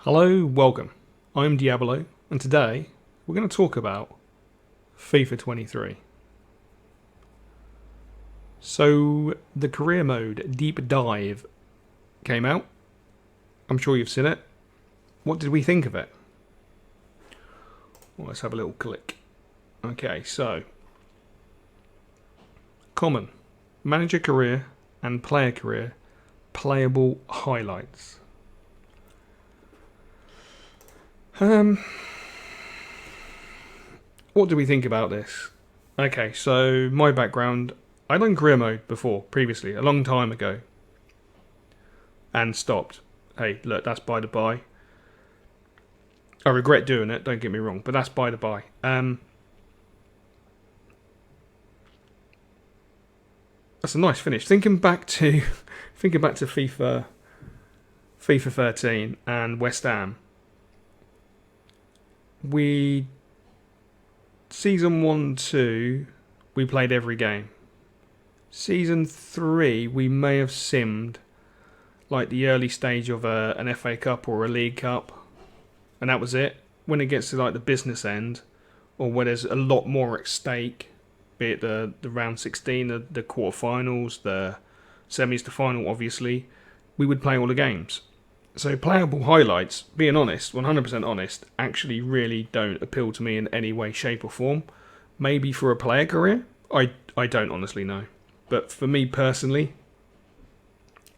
Hello, welcome. I'm Diablo, and today we're going to talk about FIFA 23. So, the career mode deep dive came out. I'm sure you've seen it. What did we think of it? Well, let's have a little click. Okay, so common, manager career and player career, playable highlights. What do we think about this? Okay, so my background, I done career mode before, previously, a long time ago, and stopped. Hey, look, that's by the by. I regret doing it, don't get me wrong, but that's by the by. That's a nice finish. Thinking back to FIFA 13 and West Ham. Season 1, 2, we played every game. Season 3, we may have simmed like the early stage of an FA Cup or a League Cup, and that was it. When it gets to like the business end, or where there's a lot more at stake, be it the round 16, the quarterfinals, the semis to final, obviously, we would play all the games. So playable highlights, being honest, 100% honest, actually really don't appeal to me in any way, shape or form. Maybe for a player career, I don't honestly know. But for me personally,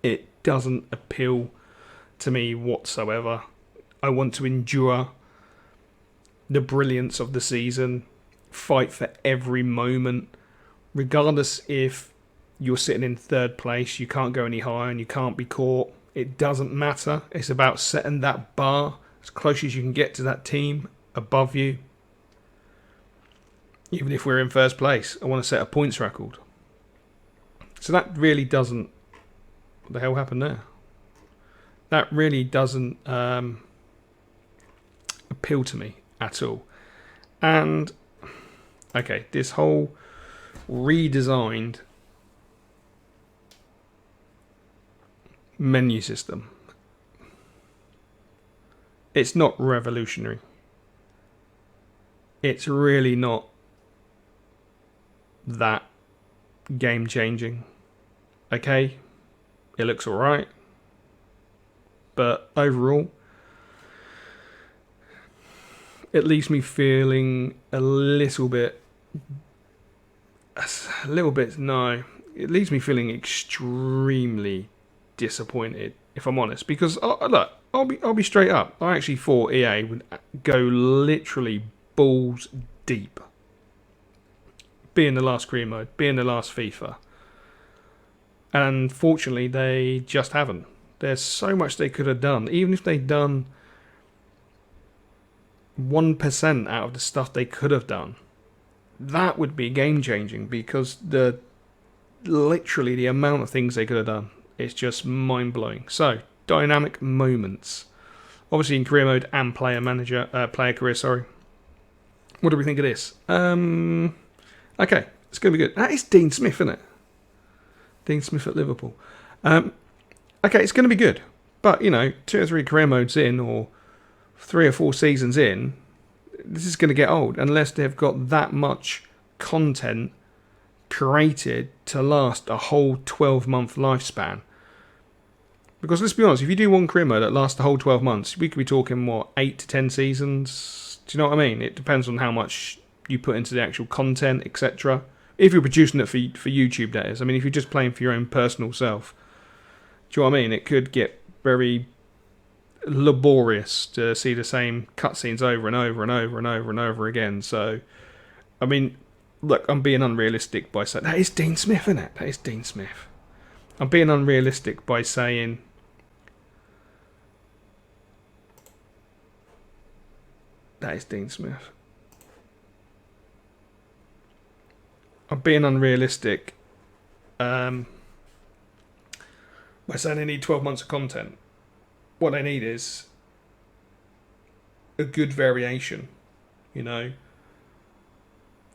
it doesn't appeal to me whatsoever. I want to endure the brilliance of the season, fight for every moment, regardless if you're sitting in third place, you can't go any higher and you can't be caught. It doesn't matter. It's about setting that bar as close as you can get to that team above you. Even if we're in first place, I want to set a points record. So that really doesn't... What the hell happened there? That really doesn't appeal to me at all. And, okay, this whole redesigned menu system, it's not revolutionary. It's really not that game changing. Okay, it looks alright, but overall it leaves me feeling it leaves me feeling extremely disappointed, if I'm honest, because look, I'll be straight up. I actually thought EA would go literally balls deep, being the last career mode, being the last FIFA, and unfortunately they just haven't. There's so much they could have done, even if they'd done 1% out of the stuff they could have done. That would be game changing, because literally the amount of things they could have done. It's just mind-blowing. So, dynamic moments. Obviously in career mode and player career, sorry. What do we think of this? Okay, it's going to be good. That is Dean Smith, isn't it? Dean Smith at Liverpool. Okay, it's going to be good. But, 2 or 3 career modes in, or 3 or 4 seasons in, this is going to get old, unless they've got that much content created to last a whole 12-month lifespan. Because let's be honest, if you do one career mode that lasts the whole 12 months, we could be talking, 8 to 10 seasons? Do you know what I mean? It depends on how much you put into the actual content, etc. If you're producing it for YouTube, that is. I mean, if you're just playing for your own personal self, do you know what I mean? It could get very laborious to see the same cutscenes over and over and over and over and over again. So, I mean, look, I'm being unrealistic by saying... That is Dean Smith, isn't it? That is Dean Smith. I'm being unrealistic by saying... That is Dean Smith. I'm being unrealistic by saying they need 12 months of content. What they need is a good variation.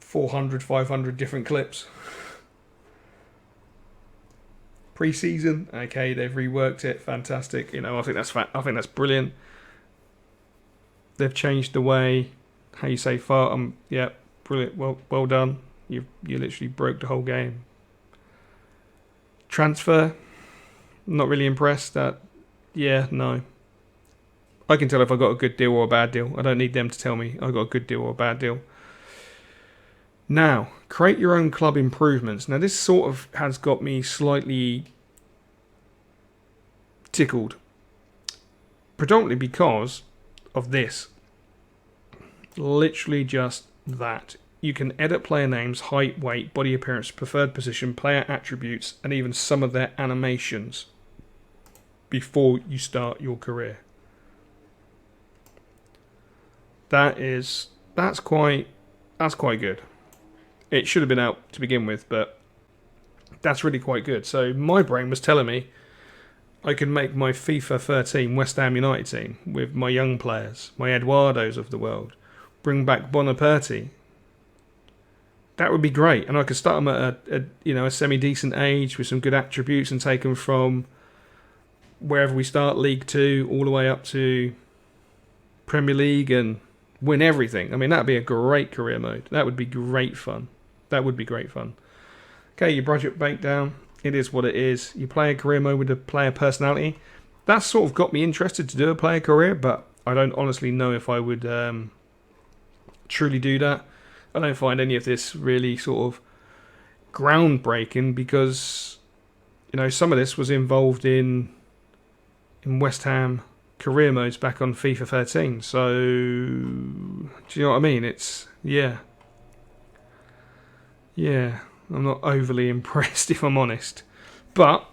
400, 500 different clips. Pre-season, okay, they've reworked it, fantastic. I think that's brilliant. They've changed the way how you say fart. Yeah, brilliant. Well done. You literally broke the whole game. Transfer, not really impressed. Yeah, no. I can tell if I got a good deal or a bad deal. I don't need them to tell me I got a good deal or a bad deal. Now, create your own club improvements. Now, this sort of has got me slightly tickled. Predominantly because of this. Literally just that. You can edit player names, height, weight, body appearance, preferred position, player attributes, and even some of their animations before you start your career. That's quite good. It should have been out to begin with, but that's really quite good. So my brain was telling me I could make my FIFA 13 West Ham United team with my young players, my Eduardos of the world, bring back Bonaparte. That would be great, and I could start them at a semi-decent age with some good attributes and take them from wherever we start, League 2, all the way up to Premier League and win everything. I mean, that'd be a great career mode. That would be great fun. Okay, your budget breakdown. It is what it is. You play a career mode with a player personality. That's sort of got me interested to do a player career, but I don't honestly know if I would truly do that. I don't find any of this really sort of groundbreaking because, some of this was involved in West Ham career modes back on FIFA 13. So, do you know what I mean? It's, yeah, I'm not overly impressed if I'm honest. But,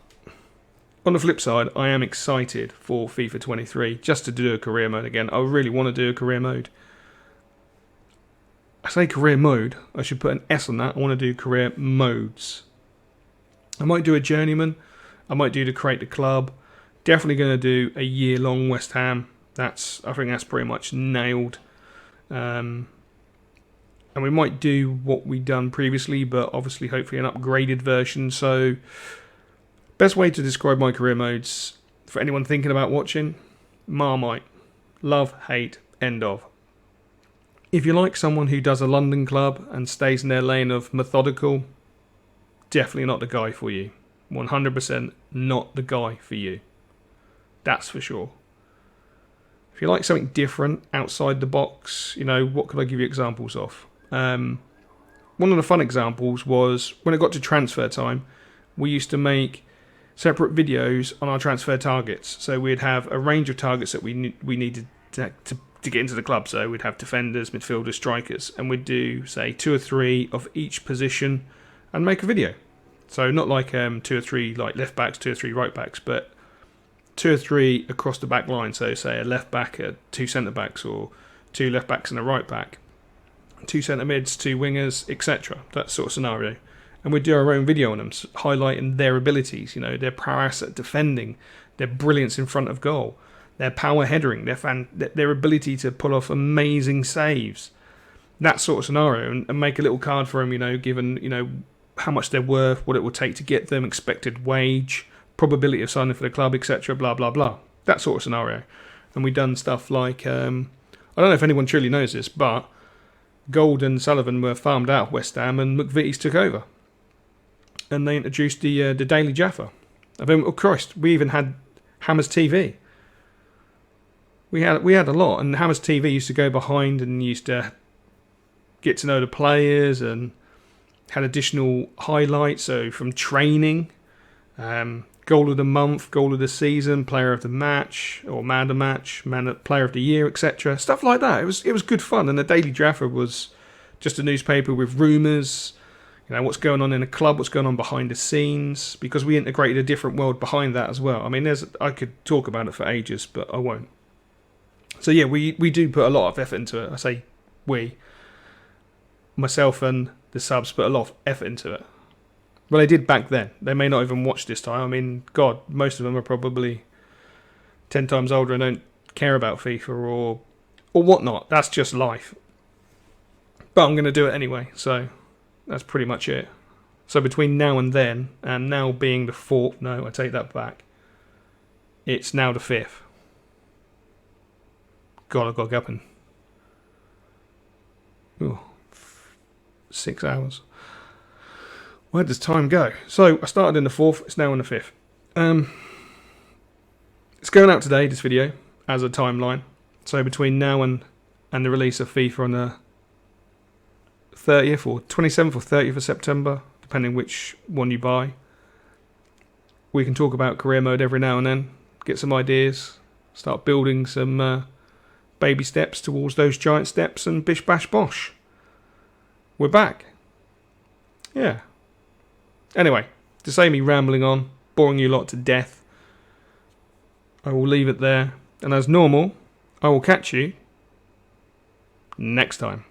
on the flip side, I am excited for FIFA 23 just to do a career mode again. I really want to do a career mode. I say career mode, I should put an S on that. I want to do career modes. I might do a journeyman. I might do to create the club. Definitely going to do a year-long West Ham. I think that's pretty much nailed. And we might do what we've done previously, but obviously hopefully an upgraded version. So, best way to describe my career modes for anyone thinking about watching, Marmite. Love, hate, end of. If you like someone who does a London club and stays in their lane of methodical, definitely not the guy for you. 100% not the guy for you. That's for sure. If you like something different, outside the box, what could I give you examples of? One of the fun examples was when it got to transfer time, we used to make separate videos on our transfer targets. So we'd have a range of targets that we needed to get into the club. So we'd have defenders, midfielders, strikers, and we'd do, say, 2 or 3 of each position and make a video. So not like 2 or 3 like left backs, 2 or 3 right backs, but 2 or 3 across the back line. So say a left back, 2 centre backs, or 2 left backs and a right back, 2 centre mids, 2 wingers, etc. That sort of scenario. And we'd do our own video on them, highlighting their abilities, their prowess at defending, their brilliance in front of goal, their power headering, their ability to pull off amazing saves, that sort of scenario, and make a little card for them, given, how much they're worth, what it will take to get them, expected wage, probability of signing for the club, etc., blah, blah, blah. That sort of scenario. And we've done stuff like, I don't know if anyone truly knows this, but Gold and Sullivan were farmed out of West Ham and McVitie's took over. And they introduced the Daily Jaffa. I mean, oh Christ, we even had Hammers TV. We had a lot, and Hammers TV used to go behind and used to get to know the players and had additional highlights. So from training, goal of the month, goal of the season, player of the match, or man of the match, player of the year, etc. Stuff like that. It was good fun, and the Daily Jaffa was just a newspaper with rumours. What's going on in a club, what's going on behind the scenes, because we integrated a different world behind that as well. I mean, I could talk about it for ages, but I won't. So yeah, we do put a lot of effort into it. I say we, myself and the subs put a lot of effort into it. Well, they did back then. They may not even watch this time. I mean, God, most of them are probably 10 times older and don't care about FIFA or whatnot. That's just life. But I'm going to do it anyway, so that's pretty much it. So between now and then, and now being the 4th, no, I take that back. It's now the 5th. God, I've got to get up in 6 hours. Where does time go? So I started in the 4th. It's now in the 5th. It's going out today, this video, as a timeline. So between now and the release of FIFA on the 30th or 27th or 30th of September, depending which one you buy, we can talk about career mode every now and then, get some ideas, start building some baby steps towards those giant steps, and bish bash bosh. We're back. Yeah. Anyway, to save me rambling on, boring you lot to death, I will leave it there. And as normal, I will catch you next time.